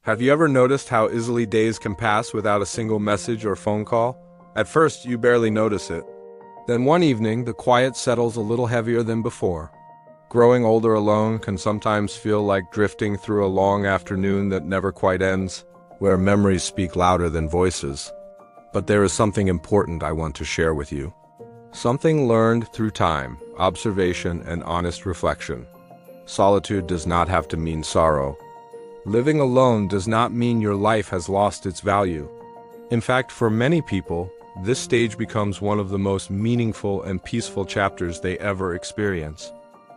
Have you ever noticed how easily days can pass without a single message or phone call? At first, you barely notice it. Then one evening, the quiet settles a little heavier than before. Growing older alone can sometimes feel like drifting through a long afternoon that never quite ends, where memories speak louder than voices. But there is something important I want to share with you. Something learned through time, observation, and honest reflection. Solitude does not have to mean sorrow. Living alone does not mean your life has lost its value. In fact, for many people, this stage becomes one of the most meaningful and peaceful chapters they ever experience.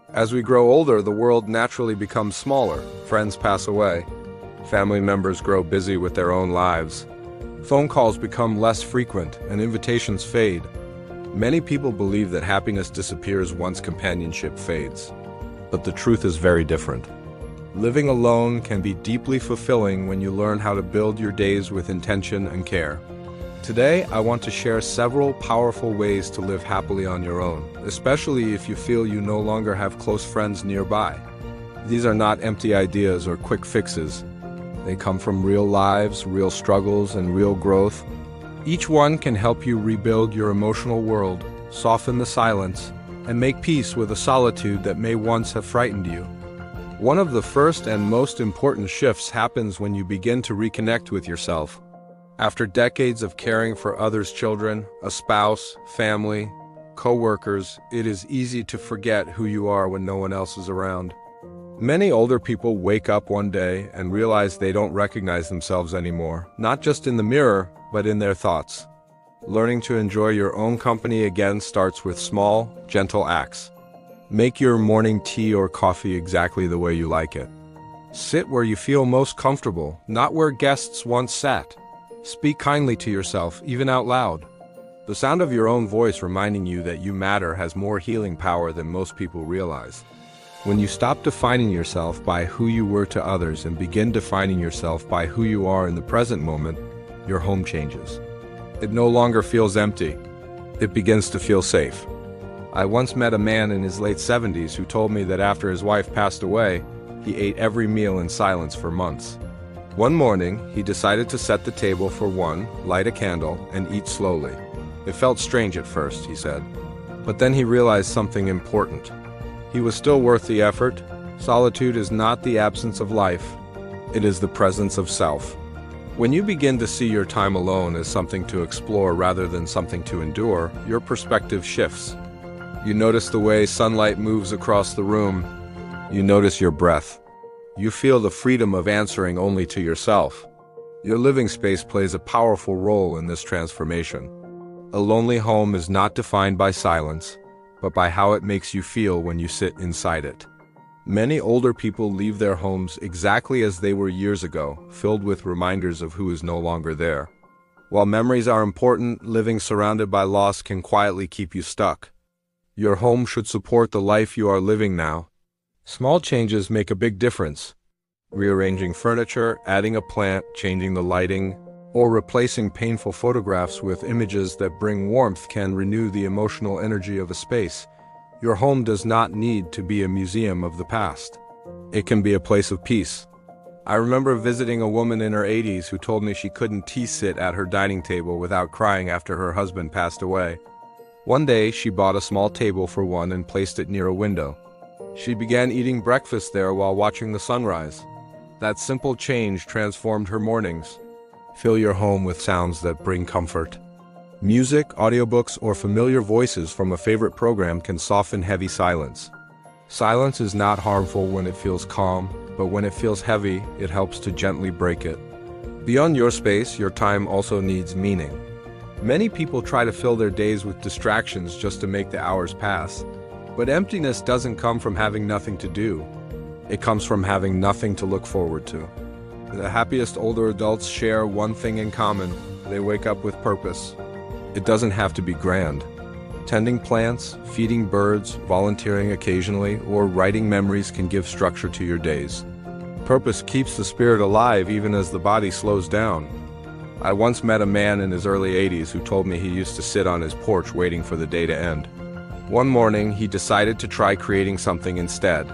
As we grow older, the world naturally becomes smaller. Friends pass away. Family members grow busy with their own lives. Phone calls become less frequent and invitations fade. Many people believe that happiness disappears once companionship fades. But the truth is very different. Living alone can be deeply fulfilling when you learn how to build your days with intention and care. Today, I want to share several powerful ways to live happily on your own, especially if you feel you no longer have close friends nearby. These are not empty ideas or quick fixes. They come from real lives, real struggles, and real growth. Each one can help you rebuild your emotional world, soften the silence, and make peace with a solitude that may once have frightened you. One of the first and most important shifts happens when you begin to reconnect with yourself. After decades of caring for others' children, a spouse, family, co-workers, it is easy to forget who you are when no one else is around. Many older people wake up one day and realize they don't recognize themselves anymore, not just in the mirror, but in their thoughts. Learning to enjoy your own company again starts with small, gentle acts. Make your morning tea or coffee exactly the way you like it. Sit where you feel most comfortable, not where guests once sat. Speak kindly to yourself, even out loud. The sound of your own voice reminding you that you matter has more healing power than most people realize. When you stop defining yourself by who you were to others and begin defining yourself by who you are in the present moment, your home changes. It no longer feels empty. It begins to feel safe. I once met a man in his late 70s who told me that after his wife passed away, he ate every meal in silence for months. One morning, he decided to set the table for one, light a candle, and eat slowly. It felt strange at first, he said. But then he realized something important. He was still worth the effort. Solitude is not the absence of life. It is the presence of self. When you begin to see your time alone as something to explore rather than something to endure, your perspective shifts. You notice the way sunlight moves across the room. You notice your breath. You feel the freedom of answering only to yourself. Your living space plays a powerful role in this transformation. A lonely home is not defined by silence, but by how it makes you feel when you sit inside it. Many older people leave their homes exactly as they were years ago, filled with reminders of who is no longer there. While memories are important, living surrounded by loss can quietly keep you stuck. Your home should support the life you are living now. Small changes make a big difference. Rearranging furniture, adding a plant, changing the lighting, or replacing painful photographs with images that bring warmth can renew the emotional energy of a space. Your home does not need to be a museum of the past. It can be a place of peace. I remember visiting a woman in her 80s who told me she couldn't tea-sit at her dining table without crying after her husband passed away. One day, she bought a small table for one and placed it near a window. She began eating breakfast there while watching the sunrise. That simple change transformed her mornings. Fill your home with sounds that bring comfort. Music, audiobooks, or familiar voices from a favorite program can soften heavy silence. Silence is not harmful when it feels calm, but when it feels heavy, it helps to gently break it. Beyond your space, your time also needs meaning. Many people try to fill their days with distractions just to make the hours pass. But emptiness doesn't come from having nothing to do. It comes from having nothing to look forward to. The happiest older adults share one thing in common. They wake up with purpose. It doesn't have to be grand. Tending plants, feeding birds, volunteering occasionally, or writing memories can give structure to your days. Purpose keeps the spirit alive even as the body slows down. I once met a man in his early 80s who told me he used to sit on his porch waiting for the day to end. One morning, he decided to try creating something instead.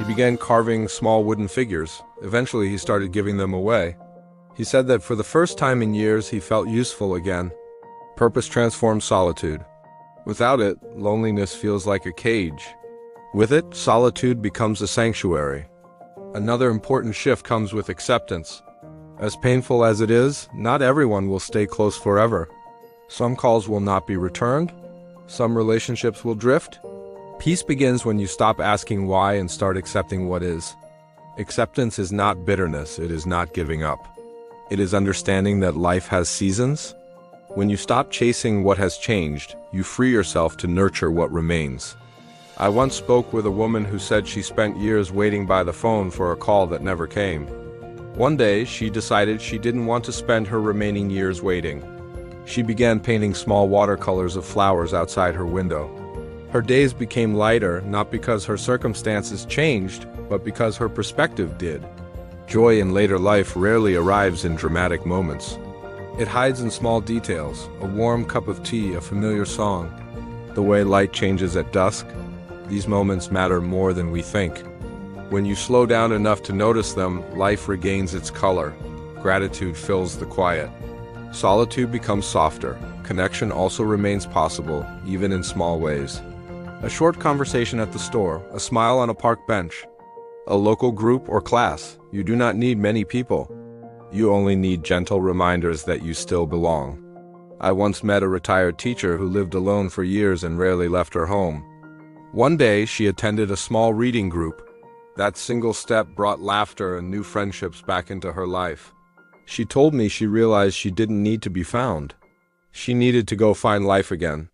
He began carving small wooden figures. Eventually, he started giving them away. He said that for the first time in years, he felt useful again. Purpose transforms solitude. Without it, loneliness feels like a cage. With it, solitude becomes a sanctuary. Another important shift comes with acceptance. As painful as it is, not everyone will stay close forever. Some calls will not be returned. Some relationships will drift. Peace begins when you stop asking why and start accepting what is. Acceptance is not bitterness, it is not giving up. It is understanding that life has seasons. When you stop chasing what has changed, you free yourself to nurture what remains. I once spoke with a woman who said she spent years waiting by the phone for a call that never came. One day, she decided she didn't want to spend her remaining years waiting. She began painting small watercolors of flowers outside her window. Her days became lighter, not because her circumstances changed, but because her perspective did. Joy in later life rarely arrives in dramatic moments. It hides in small details, a warm cup of tea, a familiar song, the way light changes at dusk. These moments matter more than we think. When you slow down enough to notice them, life regains its color. Gratitude fills the quiet. Solitude becomes softer. Connection also remains possible, even in small ways. A short conversation at the store, a smile on a park bench, a local group or class. You do not need many people. You only need gentle reminders that you still belong. I once met a retired teacher who lived alone for years and rarely left her home. One day, she attended a small reading group. That single step brought laughter and new friendships back into her life. She told me she realized she didn't need to be found. She needed to go find life again.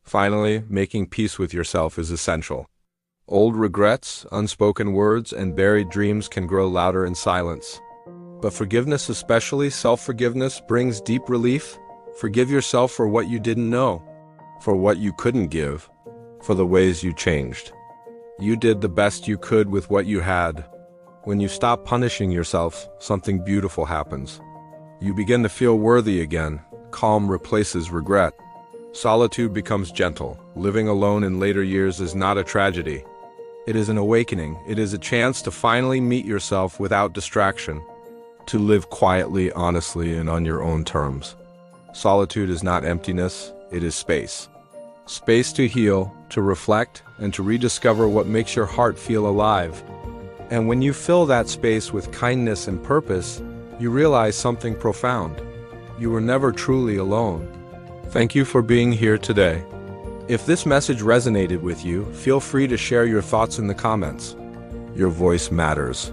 Finally, making peace with yourself is essential. Old regrets, unspoken words, and buried dreams can grow louder in silence. But forgiveness, especially self-forgiveness, brings deep relief. Forgive yourself for what you didn't know, for what you couldn't give, for the ways you changed. You did the best you could with what you had. When you stop punishing yourself, something beautiful happens. You begin to feel worthy again. Calm replaces regret. Solitude becomes gentle. Living alone in later years is not a tragedy. It is an awakening. It is a chance to finally meet yourself without distraction, to live quietly, honestly, and on your own terms. Solitude is not emptiness, it is space. Space to heal, to reflect, and to rediscover what makes your heart feel alive. And when you fill that space with kindness and purpose, you realize something profound. You were never truly alone. Thank you for being here today. If this message resonated with you, feel free to share your thoughts in the comments. Your voice matters.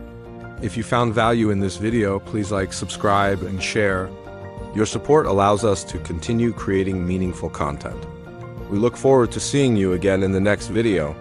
If you found value in this video, please like, subscribe, and share. Your support allows us to continue creating meaningful content. We look forward to seeing you again in the next video.